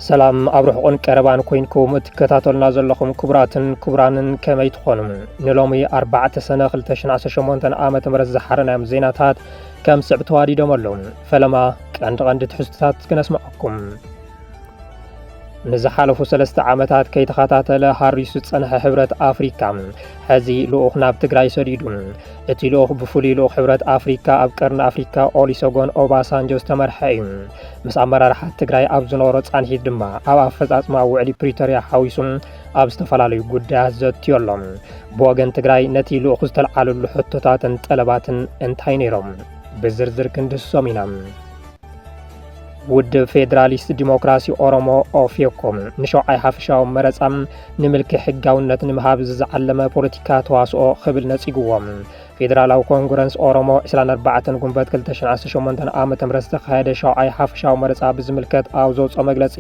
ሰላም አብርሕቆን ቀረባን ኮይንኩም እትከታተሉና ዘለኹም ክቡራትን ክቡራንን ከመይ ትኾኑ ንሎሚ 4 ሰነ 2018 ዓመተ ምህረት ዝሓረናዮም ዜናታት ከም ስዕብ ተዋዲዶም ኣለዉ። ፈለማ ቀንዲ ትሕዝቶታት ክነስምዐኩም። ንዝሓለፉ 3 ዓመታት ከይተኸታተለ ሃሪሱ ዝጸንሐ ሕብረት ኣፍሪካ ሕዚ ልኡኽ ናብ ትግራይ ሰዲዱ። እቲ ልኡኽ ብፍሉይ ልኡኽ ሕብረት ኣፍሪካ ኣብ ቀርኒ ኣፍሪካ ኦሉሴጉን ኦባሳንጆ ዝተመርሐ እዩ። ምስ ኣመራርሓ ትግራይ ኣብ ዝነበሮ ጻንሒት ድማ ኣብ ኣፈጻጽማ ውዕሊ ፕሪቶርያ ሓዊሱ ኣብ ዝተፈላለዩ ጉዳያት ዘትዮ ኣሎ። ብወገን ትግራይ ነቲ ልኡኽ ዝተለዓለሉ ሕቶታትን ጠለባትን እንታይ ነይሮም? ብዝርዝር ክንድስሶም ኢና። ውድብ ፌደራሊስት ዲሞክራሲ ኦሮሞ ኦፌኮም ንሸውዓይ ሓፈሻዊ መረጻ ንምልክዕ ሕጋውነት ንምሃብ ዝዓለመ ፖለቲካ ተዋስኦ ክብል ነጺግዎም። ፌደራላዊ ኮንግረስ ኦሮሞ 24 ጉንበት 2018 ዓመተ ምህረት ዝተኻየደ ሸውዓይ ሓፈሻዊ መረጻ ብዝምልከት ኣብ ዘውፅኦ መግለጺ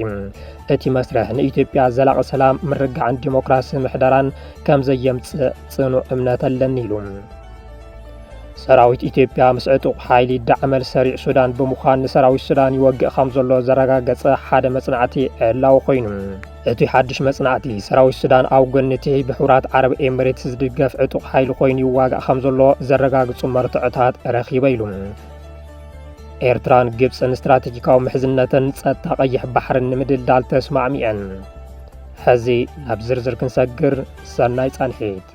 እቲ መስርሕ ንኢትዮጵያ ዘላቒ ሰላም ምርግዓን ዲሞክራሲ ምሕደራን ከም ዘየምጽእ ጽኑዕ እምነት ኣለኒ ኢሉ። ሰራዊት ኢትዮጵያ ምስ ዕጡቕ ሓይሊ ዳዕመል ሰሪዕ ሱዳን ብምዃን ንሰራዊት ሱዳን ይወግእ ከም ዘሎ ዘረጋገጸ ሓደ መጽናዕቲ ዕላዊ ኮይኑ እቲ ሓድሽ መጽናዕቲ ሰራዊት ሱዳን ኣብ ጎኒ እቲ ብሕቡራት ዓረብ ኤሚሬትስ ዝድገፍ ዕጡቕ ሓይሊ ኮይኑ ይዋጋእ ከም ዘሎ ዘረጋግጹ መርትዖታት ረኺበ ኢሉ። ኤርትራን ግብፅን ስትራቴጂካዊ ምሕዝነትን ጸጥታ ቀይሕ ባሕርን ንምድልዳል ተስማዕሚዐን። ሕዚ ናብ ዝርዝር ክንሰግር ሰናይ ጻንሒት።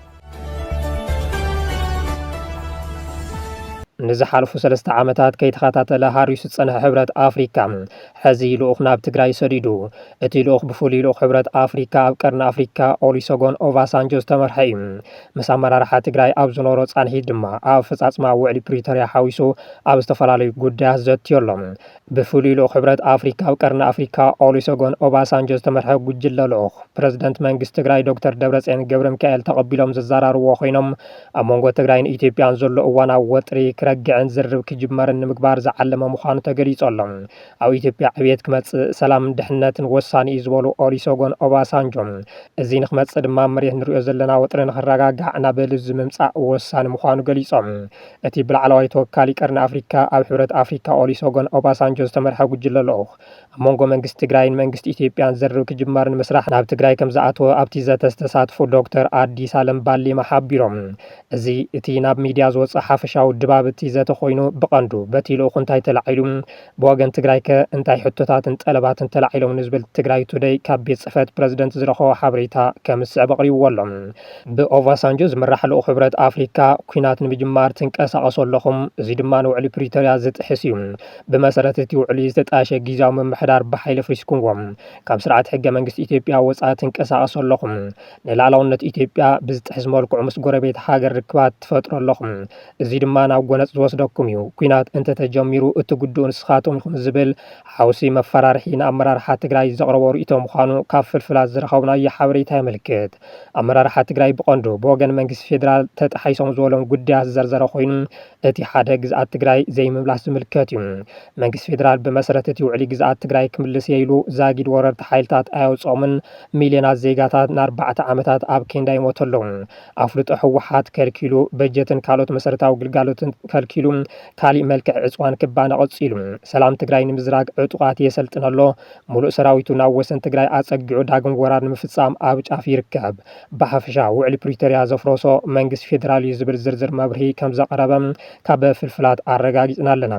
ንዝሓለፉ 3 ዓመታት ከይተኸታተለ ሃሪሱ ዝጸንሐ ሕብረት ኣፍሪካ ሕዚ ልኡኽ ናብ ትግራይ ሰዲዱ። እቲ ልኡኽ ብፍሉይ ልኡኽ ሕብረት ኣፍሪካ ኣብ ቀርኒ ኣፍሪካ ኦሉሴጉን ኦባሳንጆ ዝተመርሐ እዩ። ምስ ኣመራርሓ ትግራይ ኣብ ዝነበሮ ጻንሒት ድማ ኣብ ኣፈጻጽማ ውዕሊ ፕሪቶርያ ሓዊሱ ኣብ ዝተፈላለዩ ጉዳያት ዘትዮ ኣሎ። ብፍሉይ ልኡኽ ሕብረት ኣፍሪካ ኣብ ቀርኒ ኣፍሪካ ኦሉሴጉን ኦባሳንጆ ዝተመርሐ ጉጅለ ልኡኽ ፕረዚደንት መንግስቲ ትግራይ ዶክተር ደብረጽዮን ገብረሚካኤል ተቐቢሎም ዝዘራርብዎ ኮይኖም ኣብ መንጎ ትግራይን ኢትዮጵያን ዘሎ እዋናዊ ወጥሪ ረግዕን ዝርብ ክጅመርን ንምግባር ዝዓለመ ምዃኑ ተገሊጹ ኣሎ። ኣብ ኢትዮጵያ ዕብየት ክመጽእ ሰላምን ድሕነትን ወሳኒ እዩ ዝበሉ ኦሉሴጉን ኦባሳንጆ እዚ ንክመጽእ ድማ መሬት ንሪኦ ዘለና ወጥሪ ንክረጋጋዕ ናብ ልዚ ምምጻእ ወሳኒ ምዃኑ ገሊጾም። እቲ ብላዕለዋይ ተወካሊ ቀርኒ ኣፍሪካ ኣብ ሕብረት ኣፍሪካ ኦሉሴጉን ኦባሳንጆ ዝተመርሐ ጉጅለ ልኡኽ ኣብ መንጎ መንግስቲ ትግራይን መንግስቲ ኢትዮጵያን ዝርብ ክጅመርን ምስራሕ ናብ ትግራይ ከም ዝኣተወ ኣብቲ ዘተ ዝተሳትፉ ዶክተር ኣዲስ ኣለም ባሌማ ሓቢሮም። እዚ እቲ ናብ ሚድያ ዝወፅእ ሓፈሻዊ ድባብ እቲ ዘተ ኮይኑ ብቐንዱ በቲ ልኡኽ እንታይ ተላዒሉ ብወገን ትግራይ ከ እንታይ ሕቶታትን ጠለባትን ተላዒሎም ንዝብል ትግራይ ቱደይ ካብ ቤት ጽሕፈት ፕረዚደንት ዝረኸቦ ሓበሬታ ከም ዝስዕብ ኣቕሪብዎ ኣሎ። ብኦባሳንጆ ዝምራሕ ልኡኽ ሕብረት ኣፍሪካ ኩናት ንምጅማር ትንቀሳቐሱ ኣለኹም፣ እዚ ድማ ንውዕሊ ፕሪቶርያ ዝጥሕስ እዩ። ብመሰረት እቲ ውዕሊ ዝተጣየሸ ግዝያዊ ምምሕዳር ብሓይሊ ፍሪስኩምዎም ካብ ስርዓት ሕገ መንግስቲ ኢትዮጵያ ወፃኢ ትንቀሳቐሱ ኣለኹም፣ ንላዕላውነት ኢትዮጵያ ብዝጥሕስ መልክዑ ምስ ጎረቤት ሃገር ርክባት ትፈጥሩ ኣለኹም፣ እዚ ድማ ናብ ጎነፅ ዝወስደኩም እዩ፣ ኩናት እንተተጀሚሩ እቲ ጉዱእ ንስኻቶም ኢኹም ዝብል ሓውሲ መፈራርሒ ንኣመራርሓ ትግራይ ዘቕረቦ ርእቶ ምዃኑ ካብ ፍልፍላት ዝረኸብናዮ ሓበሬታ የመልክት። ኣመራርሓ ትግራይ ብቐንዱ ብወገን መንግስቲ ፌደራል ተጣሒሶም ዝበሎም ጉዳያት ዝዘርዘረ ኮይኑ እቲ ሓደ ግዝኣት ትግራይ ዘይምምላስ ዝምልከት እዩ። መንግስቲ ፌደራል ብመሰረት እቲ ውዕሊ ግዝኣት ትግራይ ክምልስ የኢሉ ዛጊድ ወረርቲ ሓይልታት ኣየውፅኦምን ሚልዮናት ዜጋታት ን4 ዓመታት ኣብ ኬንዳ ይሞቱ ኣለዉ። ኣፍልጦ ሕወሓት ከልኪሉ በጀትን ካልኦት መሰረታዊ ግልጋሎትን ከልኪሉ ካሊእ መልክዕ ዕፅዋን ክባነ ቀፂሉ ሰላም ትግራይ ንምዝራግ ዕጡቃት የሰልጥን ኣሎ። ሙሉእ ሰራዊቱ ናብ ወሰን ትግራይ ኣጸጊዑ ዳግም ወራር ንምፍጻም ኣብ ጫፍ ይርከብ። ብሓፈሻ ውዕሊ ፕሪቶርያ ዘፍረሶ መንግስቲ ፌደራል እዩ ዝብል ዝርዝር መብርሂ ከም ዘቐረበ ካብ ፍልፍላት ኣረጋጊፅና ኣለና።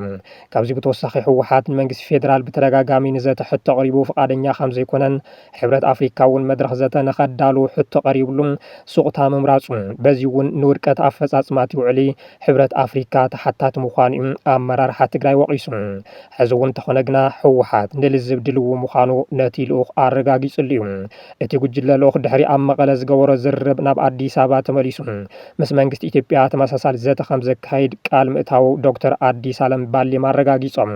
ካብዚ ብተወሳኺ ሕወሓት ንመንግስቲ ፌደራል ብተደጋጋሚ ንዘተ ሕቶ ቀሪቡ ፈቃደኛ ከም ዘይኮነን ሕብረት ኣፍሪካ እውን መድረኽ ዘተ ንኸዳሉ ሕቶ ቀሪብሉ ሱቕታ ምምራፁ በዚ እውን ንውድቀት ኣፈጻጽማት ውዕሊ ሕብረት ኣፍሪካ ተሓታቲ ምዃኑ እዩ ኣመራርሓ ትግራይ ወቒሱ። ሕዚ እውን እንተኾነ ግና ሕወሓት ንልዝብ ድልው ምዃኑ ነቲ ልኡኽ ኣረጋጊጹሉ እዩ። እቲ ጉጅለ ልኡኽ ድሕሪ ኣብ መቐለ ዝገበሮ ዝርርብ ናብ ኣዲስ ኣበባ ተመሊሱ ምስ መንግስቲ ኢትዮጵያ ተመሳሳሊ ዘተ ከም ዘካይድ ቃል ምእታው ዶክተር ኣዲስ ኣለም ባሌማ ኣረጋጊጾም።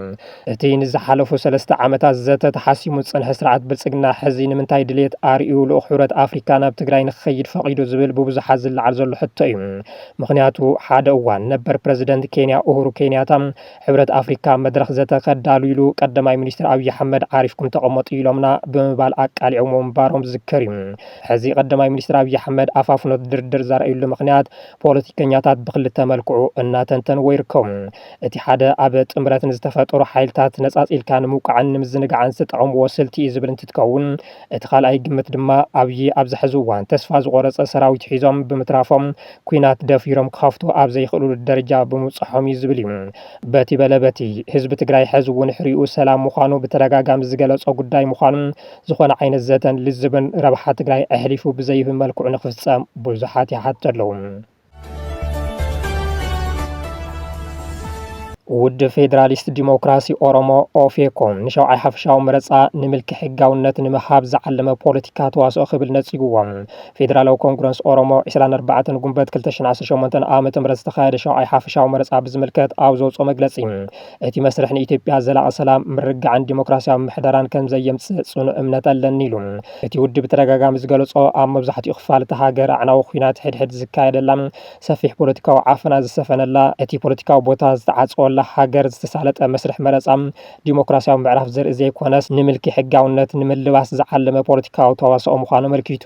እቲ ንዝሓለፉ 3 ዓመታት ዘተ ተሓሲሙ ዝጸንሐ ስርዓት ብልጽግና ሕዚ ንምንታይ ድሌት ኣርኢዩ ልኡኽ ሕብረት ኣፍሪካ ናብ ትግራይ ንክኸይድ ፈቒዱ ዝብል ብብዙሓት ዝለዓል ዘሎ ሕቶ እዩ። ምክንያቱ ሓደ እዋን ነበር ፕረዚደንት ፕሬዚደንት ኬንያ ኡሁሩ ኬንያታ ሕብረት ኣፍሪካ መድረኽ ዘተኸዳሉ ኢሉ ቀዳማይ ሚኒስትር ኣብይ ኣሕመድ ዓሪፍኩም ተቐመጡ ኢሎምና ብምባል ኣቃሊዖም ምንባሮም ዝዝከር እዩ። ሕዚ ቀዳማይ ሚኒስትር ኣብይ ኣሕመድ ኣፋፍኖት ድርድር ዘርእዩሉ ምክንያት ፖለቲከኛታት ብክልተ መልክዑ እናተንተንዎ ይርከቡ። እቲ ሓደ ኣብ ጥምረት ንዝተፈጠሩ ሓይልታት ነጻጺልካ ንምውቃዕን ንምዝንጋዕን ዝጠቐምዎ ስልቲ እዩ ዝብል እንትትከውን እቲ ካልኣይ ግምት ድማ ኣብይ ኣብዚ ሕዚ እዋን ተስፋ ዝቆረፀ ሰራዊት ሒዞም ብምትራፎም ኩናት ደፊሮም ክኸፍቱ ኣብ ዘይኽእሉሉ ደረጃ ብምብፅሖም እዩ ዝብል እዩ። በቲ በለበቲ ህዝቢ ትግራይ ሕዚ እውን ሕሪኡ ሰላም ምዃኑ ብተደጋጋሚ ዝገለጾ ጉዳይ ምዃኑ ዝኾነ ዓይነት ዘተን ልዝብን ረብሓ ትግራይ ኣሕሊፉ ብዘይብል መልክዑ ንክፍፀም ብዙሓት ይሓቱ ኣለዉ። ውድ ፌደራሊስት ዲሞክራሲ ኦሮሞ ኦፌኮ ንሸውዓይ ሓፈሻዊ መረፃ ንምልኪ ሕጋውነት ንምሃብ ዝዓለመ ፖለቲካ ተዋስኦ ክብል ነፂጉዎም። ፌደራላዊ ኮንግረስ ኦሮሞ 24 ጉንበት 2018 ዓ.ም ዝተኻየደ ሸውዓይ ሓፈሻዊ መረፃ ብዝምልከት ኣብ ዘውፅኦ መግለፂ እቲ መስርሕ ንኢትዮጵያ ዘላቒ ሰላም ምርግዓን ዲሞክራሲያዊ ምሕደራን ከም ዘየምፅእ ጽኑዕ እምነት ኣለኒ ኢሉ እቲ ውድብ ብተደጋጋሚ ዝገለጾ ኣብ መብዛሕትኡ ክፋል እቲ ሃገር ኣዕናዊ ኩናት ሕድሕድ ዝካየደላ ሰፊሕ ፖለቲካዊ ዓፈና ዝሰፈነላ እቲ ፖለቲካዊ ቦታ ዝተዓጽወላ ሃገር ዝተሳለጠ መስርሕ መረፃ ዲሞክራሲያዊ ምዕራፍ ዘርኢ ዘይኮነስ ንምልኪ ሕጋውነት ንምልባስ ዝዓለመ ፖለቲካዊ ተዋስኦ ምዃኑ መልኪቱ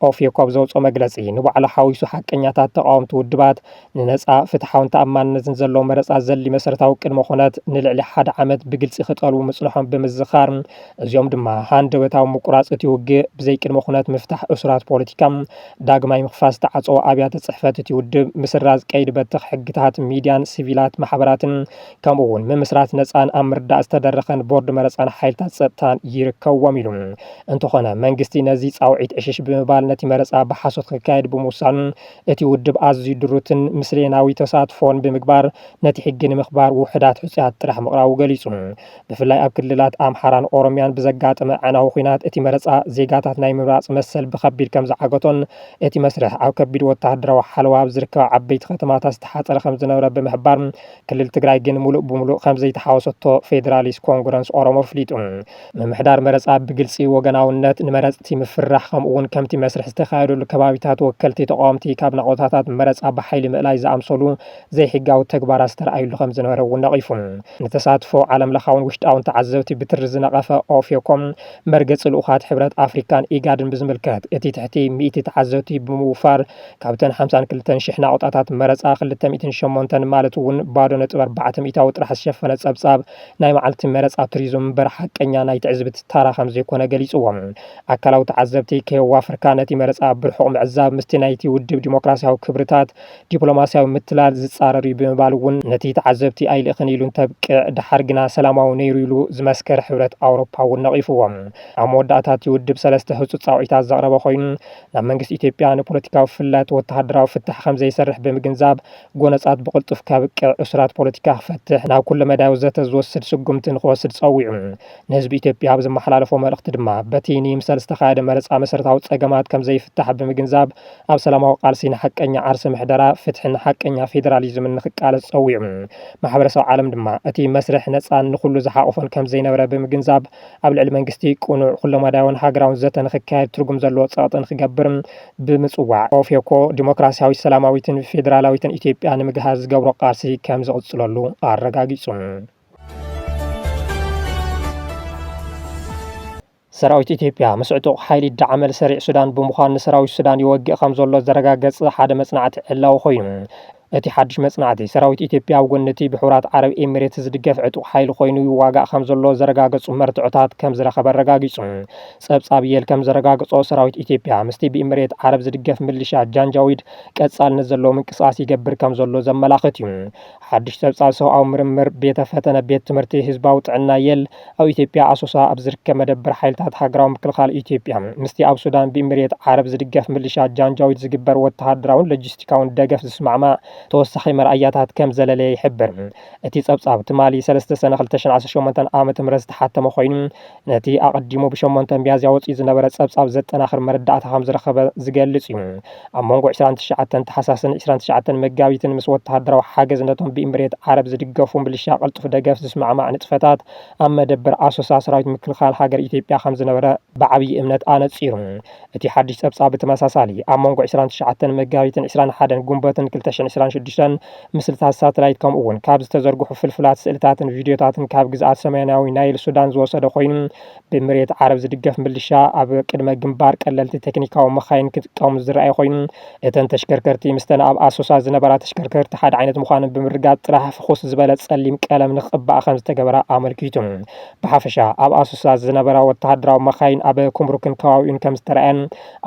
ኦፌኮ ዘውፅኦ መግለፂ ንባዕሉ ሓዊሱ ሓቀኛታት ተቃወምቲ ውድባት ንነፃ ፍትሓውን ተኣማንነትን ዘለዎ መረፃ ዘሊ መሰረታዊ ቅድመ ኩነት ንልዕሊ 1 ዓመት ብግልፂ ክጠልቡ ምጽንሖም ብምዝኻር እዚኦም ድማ ሃንደበታዊ ምቁራፅ እቲ ውግእ ብዘይ ቅድመ ኩነት ምፍታሕ እሱራት ፖለቲካ ዳግማይ ምኽፋዝ ተዓጽኦ ኣብያተ ጽሕፈት እቲ ውድብ ምስራዝ ቀይዲ በትኽ ሕግታት ሚድያን ሲቪላት ማሕበራትን ከምኡ እውን ምምስራት ነፃን ኣብ ምርዳእ ዝተደረኸን ቦርድ መረፃን ሓይልታት ፀጥታን ይርከብዎም ኢሉ እንተኾነ መንግስቲ ነዚ ፃውዒት ዕሽሽ ብምባል ነቲ መረፃ ብሓሶት ክካየድ ብምውሳኑ እቲ ውድብ ኣዝዩ ድሩትን ምስሌናዊ ተሳትፎን ብምግባር ነቲ ሕጊ ንምኽባር ውሕዳት ሕፅያት ጥራሕ ምቕራቡ ገሊጹ። ብፍላይ ኣብ ክልላት ኣምሓራን ኦሮምያን ብዘጋጠመ ዕናዊ ኩናት እቲ መረፃ ዜጋታት ናይ ምምራፅ መሰል ብከቢድ ከም ዝዓገቶን እቲ መስርሕ ኣብ ከቢድ ወተሃደራዊ ሓለዋ ኣብ ዝርከባ ዓበይቲ ከተማታት ዝተሓፀረ ከም ዝነበረ ብምሕባር ክልል ትግራይ ግን ሙሉእ ብሙሉእ ከም ዘይተሓወሰቶ ፌደራሊስት ኮንግረስ ኦሮሞ ፍሊጡ ምምሕዳር መረፃ ብግልፂ ወገናውነት ንመረፅቲ ምፍራሕ ከምኡ እውን ከምቲ መስርሕ ዝተኻየደሉ ከባቢታት ወከልቲ ተቃወምቲ ካብ ናቆታታት መረፃ ብሓይሊ ምእላይ ዝኣምሰሉ ዘይሕጋዊ ተግባራት ዝተረኣዩሉ ከም ዝነበረ እውን ነቒፉ ንተሳትፎ ዓለም ለኻውን ውሽጣውን ተዓዘብቲ ብትሪ ዝነቐፈ ኦፌኮም መርገፂ ልኡኻት ሕብረት ኣፍሪካን ኢጋድን ብዝምልከት እቲ ትሕቲ 100 ተዓዘብቲ ብምውፋር ካብተን 52,000 ናቆጣታት መረፃ 208 ማለት እውን ባዶ ነጥብ 400 ጥራሕ ዝሸፈነ ጸብጻብ ናይ መዓልቲ መረፃ ቱሪዝም እምበር ሓቀኛ ናይ ትዕዝብቲ ታራ ከም ዘይኮነ ገሊጽዎም ኣካላዊ ተዓዘብቲ ከየዋፍርካ ነቲ መረፃ ብርሑቕ ምዕዛብ ምስቲ ናይቲ ውድብ ዲሞክራሲያዊ ክብርታት ዲፕሎማሲያዊ ምትላል ዝጻረር እዩ ብምባል እውን ነቲ ተዓዘብቲ ኣይልእኽን ኢሉ እንተብቅዕ ድሓር ግና ሰላማዊ ነይሩ ኢሉ ዝመስከረ ሕብረት ኣውሮፓ እውን ነቒፍዎም። ኣብ መወዳእታ እቲ ውድብ 3 ህፁፅ ጻውዒታት ዘቕረበ ኮይኑ ናብ መንግስቲ ኢትዮጵያ ንፖለቲካዊ ፍላት ወተሃደራዊ ፍትሕ ከም ዘይሰርሕ ብምግንዛብ ጎነፃት ብቕልጡፍ ካብቅዕ እሱራት ፖለቲካ ክፈትሕ ናብ ኩሉ መዳዩ ዘተ ዝወስድ ስጉምቲ ንክወስድ ፀዊዑ ንህዝቢ ኢትዮጵያ ኣብ ዝመሓላለፎ መልእኽቲ ድማ በቲ ንምሰል ዝተኻየደ መረፃ መሰረታዊ ፀገማት ከም ዘይፍታሕ ብምግንዛብ ኣብ ሰላማዊ ቃልሲ ንሓቀኛ ዓርሲ ምሕደራ ፍትሕን ሓቀኛ ፌደራሊዝምን ንክቃለስ ፀዊዑ ማሕበረሰብ ዓለም ድማ እቲ መስርሕ ነፃን ንኩሉ ዝሓቆፈን ከም ዘይነበረ ብምግንዛብ ኣብ ልዕሊ መንግስቲ ቁኑዕ ኩሉ መዳዩን ሃገራውን ዘተ ንክካየድ ትርጉም ዘለዎ ፀቕጥን ክገብር ብምፅዋዕ ኦፌኮ ዲሞክራሲያዊ ሰላማዊትን ፌደራላዊትን ኢትዮጵያ ንምግሃዝ ዝገብሮ ቃልሲ ከም ዝቕፅለሉ ኣረጋጊጹ። ሰራዊት ኢትዮጵያ ምስ ዕጡቕ ሓይሊ ዳዕመል ሰሪዕ ሱዳን ብምዃን ንሰራዊት ሱዳን ይወግእ ከም ዘሎ ዘረጋገፀ ሓደ መጽናዕቲ ዕላው ኮይኑ እቲ ሓድሽ መጽናዕቲ ሰራዊት ኢትዮጵያ ኣብ ጎኒ እቲ ብሕቡራት ዓረብ ኤሚሬት ዝድገፍ ዕጡቕ ሓይሊ ኮይኑ ይዋጋእ ከም ዘሎ ዘረጋገጹ መርትዖታት ከም ዝረኸበ ኣረጋጊጹ። ጸብጻብ የል ከም ዘረጋገጾ ሰራዊት ኢትዮጵያ ምስቲ ብኤሚሬት ዓረብ ዝድገፍ ምልሻ ጃንጃዊድ ቀጻልነት ዘለዎ ምንቅስቓስ ይገብር ከም ዘሎ ዘመላኽት እዩ። ሓድሽ ጸብጻብ ሰብኣዊ ምርምር ቤተ ፈተነ ቤት ትምህርቲ ህዝባዊ ጥዕና የል ኣብ ኢትዮጵያ ኣሶሳ ኣብ ዝርከብ መደበር ሓይልታት ሃገራዊ ምክልኻል ኢትዮጵያ ምስቲ ኣብ ሱዳን ብኤሚሬት ዓረብ ዝድገፍ ምልሻ ጃንጃዊድ ዝግበር ወተሃደራውን ሎጂስቲካውን ደገፍ ዝስማዕማዕ ተወሳኺ መርኣያታት ከም ዘለለ ይሕብር። እቲ ጸብጻብ ትማሊ 3 ሰነ 2018 ዓመተ ምህረት ዝተሓተመ ኮይኑ ነቲ ኣቐዲሙ ብ8 ሚያዝያ ወፂኡ ዝነበረ ጸብጻብ ዘጠናኽር መረዳእታ ከም ዝረኸበ ዝገልጽ እዩ። ኣብ መንጎ 29 ታሕሳስን 29 መጋቢትን ምስ ወተሃደራዊ ሓገዝ ነቶም ብኤሚሬት ዓረብ ዝድገፉ ምልሻ ቅልጡፍ ደገፍ ዝስማዕማዕ ንጥፈታት ኣብ መደበር ኣሶሳ ሰራዊት ምክልኻል ሃገር ኢትዮጵያ ከም ዝነበረ ብዓብዪ እምነት ኣነጺሩ። እቲ ሓድሽ ጸብጻብ ብተመሳሳሊ ኣብ መንጎ 29 መጋቢትን 21 ጉንበትን 2020 2026 ምስልታት ሳተላይት ከምኡውን ካብ ዝተዘርግሑ ፍልፍላት ስእልታትን ቪድዮታትን ካብ ግዝኣት ሰሜናዊ ናይል ሱዳን ዝወሰደ ኮይኑ ብምሬት ዓረብ ዝድገፍ ምልሻ ኣብ ቅድመ ግንባር ቀለልቲ ቴክኒካዊ መኻይን ክጥቀሙ ዝረኣይ ኮይኑ እተን ተሽከርከርቲ ምስተን ኣብ ኣሶሳ ዝነበራ ተሽከርከርቲ ሓደ ዓይነት ምዃነን ብምርጋፅ ጥራሕ ፍኹስ ዝበለ ጸሊም ቀለም ንኽቕባእ ከም ዝተገበራ ኣመልኪቱ ብሓፈሻ ኣብ ኣሶሳ ዝነበራ ወተሃደራዊ መኻይን ኣብ ኩምሩክን ከባቢኡን ከም ዝተረኣየን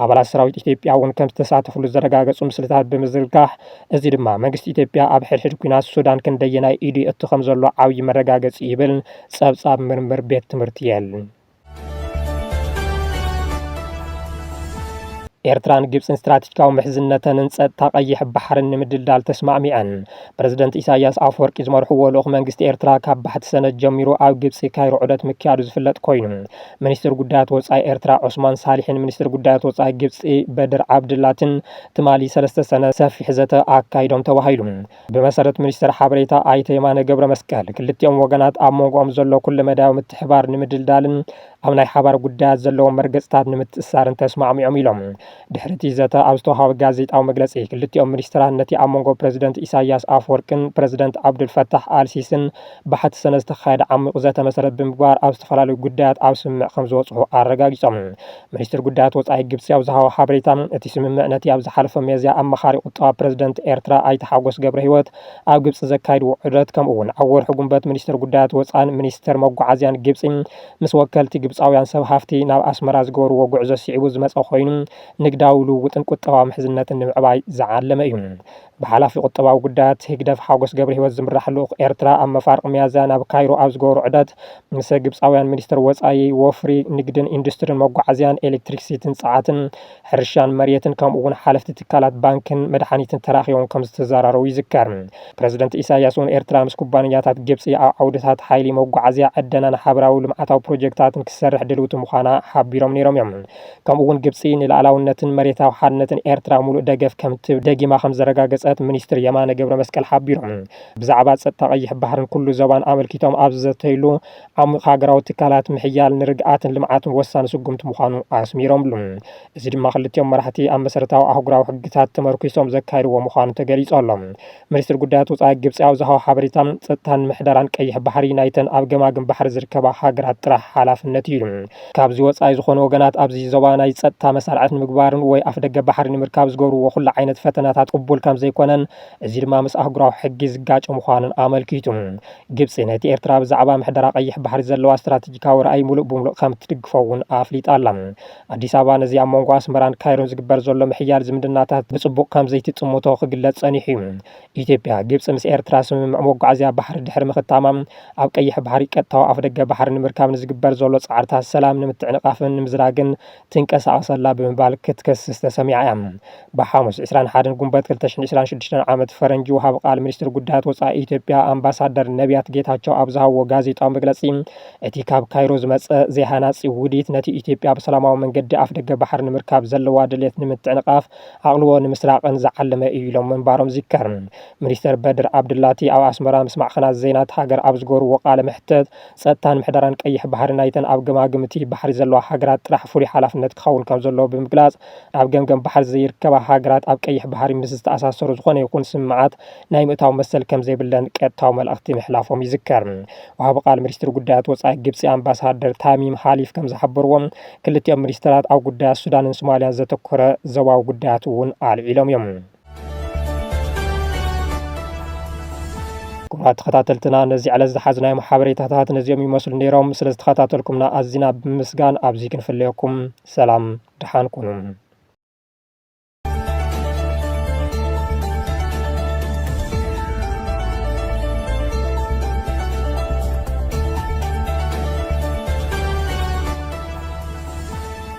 ኣባላት ሰራዊት ኢትዮጵያ እውን ከም ዝተሳተፍሉ ዘረጋገጹ ምስልታት ብምዝርጋሕ እዚ ድማ መንግስቲ ኢትዮጵያ ኣብ ሕድሕድ ኩናት ሱዳን ክንደየናይ ኢዱ እቲ ከም ዘሎ ዓብዪ መረጋገፂ ይብል ጸብጻብ ምርምር ቤት ትምህርቲ የል ኤርትራን ግብፅን ስትራቴጂካዊ ምሕዝነተንን ጸጥታ ቀይሕ ባሕርን ንምድልዳል ተስማዕሚዐን ፕረዚደንት ኢሳያስ ኣፈወርቂ ዝመርሕዎ ልኡኽ መንግስቲ ኤርትራ ካብ ባሕቲ ሰነድ ጀሚሩ ኣብ ግብፂ ካይሮ ዑደት ምክያዱ ዝፍለጥ ኮይኑ ሚኒስትር ጉዳያት ወጻኢ ኤርትራ ዑስማን ሳሊሕን ሚኒስትር ጉዳያት ወጻኢ ግብፂ በድር ዓብድላትን ትማሊ 3 ሰነ ሰፊሕ ዘተ ኣካይዶም ተባሂሉ ብመሰረት ሚኒስትር ሓበሬታ ኣይተ የማነ ገብረ መስቀል ክልቲኦም ወገናት ኣብ መንጎኦም ዘሎ ኩሉ መዳዊ ምትሕባር ንምድልዳልን ኣብ ናይ ሓባር ጉዳያት ዘለዎም መርገጽታት ንምትእሳርን ተስማዕሚዖም ኢሎም ድሕርቲ ዘተ ኣብ ዝተዋሃበ ጋዜጣዊ መግለጺ ክልቲኦም ሚኒስትራት ነቲ ኣብ መንጎ ፕረዚደንት ኢሳያስ ኣፈወርቅን ፕረዚደንት ዓብዱልፈታሕ አልሲስን ባሕቲ ሰነ ዝተኻየደ ዓሚቕ ዘተ መሰረት ብምግባር ኣብ ዝተፈላለዩ ጉዳያት ኣብ ስምምዕ ከም ዝበጽሑ ኣረጋጊጾም ሚኒስትር ጉዳያት ወጻኢ ግብፂ ኣብ ዝሃቦ ሓበሬታ እቲ ስምምዕ ነቲ ኣብ ዝሓለፈ ሚያዝያ ኣመኻሪ ቁጠባ ፕረዚደንት ኤርትራ ኣይተ ሓጎስ ገብረ ህይወት ኣብ ግብፂ ዘካይድዎ ዑደት ከምኡውን ኣብ ወርሒ ጉንበት ሚኒስትር ጉዳያት ወጻኢን ሚኒስትር መጓዓዝያን ግብፂ ምስ ወከልቲ ግብፃውያን ሰብ ሃፍቲ ናብ ኣስመራ ዝገበርዎ ጉዕዞ ሲዒቡ ዝመጸ ኮይኑ ንግዳዊ ልውውጥን ቁጠባዊ ምሕዝነትን ንምዕባይ ዝዓለመ እዩ ብሓላፊ ቁጠባዊ ጉዳያት ህግደፍ ሓጎስ ገብረ ህይወት ዝምራሕ ልኡኽ ኤርትራ ኣብ መፋርቅ ሚያዝያ ናብ ካይሮ ኣብ ዝገበሩ ዑደት ምስ ግብፃውያን ሚኒስትር ወጻኢ ወፍሪ ንግድን ኢንዱስትሪን መጓዓዝያን ኤሌክትሪክሲትን ጸዓትን ሕርሻን መሬትን ከምኡውን ሓለፍቲ ትካላት ባንክን መድሓኒትን ተራኺቦም ከም ዝተዘራረቡ ይዝከር ፕረዚደንት ኢሳያስ እውን ኤርትራ ምስ ኩባንያታት ግብፂ ኣብ ዓውድታት ሓይሊ መጓዓዝያ ዕደናን ሓበራዊ ልምዓታዊ ፕሮጀክታትን ክሰርሕ ድልውቲ ምዃና ሓቢሮም ነይሮም እዮም ከምኡውን ግብፂ ንላዕላውነትን መሬታዊ ሓድነትን ኤርትራ ሙሉእ ደገፍ ከም ደጊማ ከም ዘረጋገጸት ሚኒስትር የማነ ገብረ መስቀል ሓቢሮም ብዛዕባ ጸጥታ ቀይሕ ባሕርን ኩሉ ዘባን ኣመልኪቶም ኣብ ዘተይሉ ዓሚቕ ሃገራዊ ትካላት ምሕያል ንርግኣትን ልምዓትን ወሳኒ ስጉምቲ ምዃኑ ኣስሚሮምሉ እዚ ድማ ክልቲኦም መራሕቲ ኣብ መሰረታዊ ኣህጉራዊ ሕግታት ተመርኪሶም ዘካይድዎ ምዃኑ ተገሊጹ ኣሎ ሚኒስትር ጉዳያት ወጻኢ ግብፂ ኣብ ዝሃቦ ሓበሬታ ጸጥታን ምሕደራን ቀይሕ ባሕሪ ናይተን ኣብ ገማግም ባሕሪ ዝርከባ ሃገራት ጥራሕ ሓላፍነት እዩ ካብዚ ወጻኢ ዝኾኑ ወገናት ኣብዚ ዞባ ናይ ጸጥታ መሳርዓት ንምግባርን ወይ ኣፍ ደገ ባሕሪ ንምርካብ ዝገብርዎ ኩሉ ዓይነት ፈተናታት ቅቡል ከም ዘይኮነን እዚ ድማ ምስ ኣህጉራዊ ሕጊ ዝጋጭ ምዃኑን ኣመልኪቱ ግብፂ ነቲ ኤርትራ ብዛዕባ ምሕደራ ቀይሕ ባሕሪ ዘለዋ ስትራቴጂካዊ ራእይ ሙሉእ ብምሉእ ከም ትድግፈውን ኣፍሊጣ ኣላ ኣዲስ ኣበባ ነዚ ኣብ መንጎ ኣስመራን ካይሮን ዝግበር ዘሎ ምሕያል ዝምድናታት ብጽቡቕ ከም ዘይትጽምቶ ክግለጽ ጸኒሑ እዩ ኢትዮጵያ ግብፂ ምስ ኤርትራ ስምምዕ መጓዓዝያ ባሕሪ ድሕሪ ምኽታማም ኣብ ቀይሕ ባሕሪ ቀጥታዊ ኣፍ ደገ ባሕሪ ንምርካብ ንዝግበር ዘሎ ጻዕርታት ሰላም ንምትዕንቃፍን ንምዝራግን ትንቀሳቐሰላ ብምባል ክትከስስ ተሰሚዓ እያ ብሓሙስ 21 ጉንበት 2026 ዓመት ፈረንጂ ወሃብ ቃል ሚኒስትር ጉዳያት ወጻኢ ኢትዮጵያ ኣምባሳደር ነቢያት ጌታቸው ኣብ ዝሃብዎ ጋዜጣዊ መግለጺ እቲ ካብ ካይሮ ዝመጸ ዘይሃናጺ ውዲት ነቲ ኢትዮጵያ ብሰላማዊ መንገዲ ኣፍ ደገ ባሕሪ ንምርካብ ዘለዋ ድሌት ንምትዕንቃፍ ኣቕልቦ ንምስራቅን ዝዓለመ እዩ ኢሎም ምንባሮም ዝከር ሚኒስትር በድር ዓብድላቲ ኣብ ኣስመራ ምስ ማዕኸናት ዜናት ሃገር ኣብ ዝገበርዎ ቃለ መሕተት ጸጥታን ምሕደራን ቀይሕ ባሕሪ ናይተን ኣብ ገማግምቲ ባሕሪ ዘለዋ ሃገራት ጥራሕ ፍሉይ ሓላፍነት ክኸውን ከም ዘለዎ ብምግላጽ ኣብ ገምገም ባሕሪ ዘይርከባ ሃገራት ኣብ ቀይሕ ባሕሪ ምስ ዝተኣሳሰሩ ዝኾነ ይኹን ስምዓት ናይ ምእታው መሰል ከም ዘይብለን ቀጥታዊ መልእኽቲ ምሕላፎም ይዝከር ወሃቢ ቃል ሚኒስትር ጉዳያት ወጻኢ ግብፂ ኣምባሳደር ታሚም ሓሊፍ ከም ዝሓበርዎም ክልቲኦም ሚኒስትራት ኣብ ጉዳያት ሱዳንን ሶማልያን ዘተኮረ ዞባዊ ጉዳያት እውን ኣልዒሎም እዮም ኩራት ተኸታተልትና ነዚ ዕለት ዝሓዝናዮም ሓበሬታታት ነዚኦም ይመስሉ ነይሮም ስለ ዝተኸታተልኩምና ኣዝና ብምስጋን ኣብዚ ክንፍለየኩም ሰላም ድሓን ኩኑ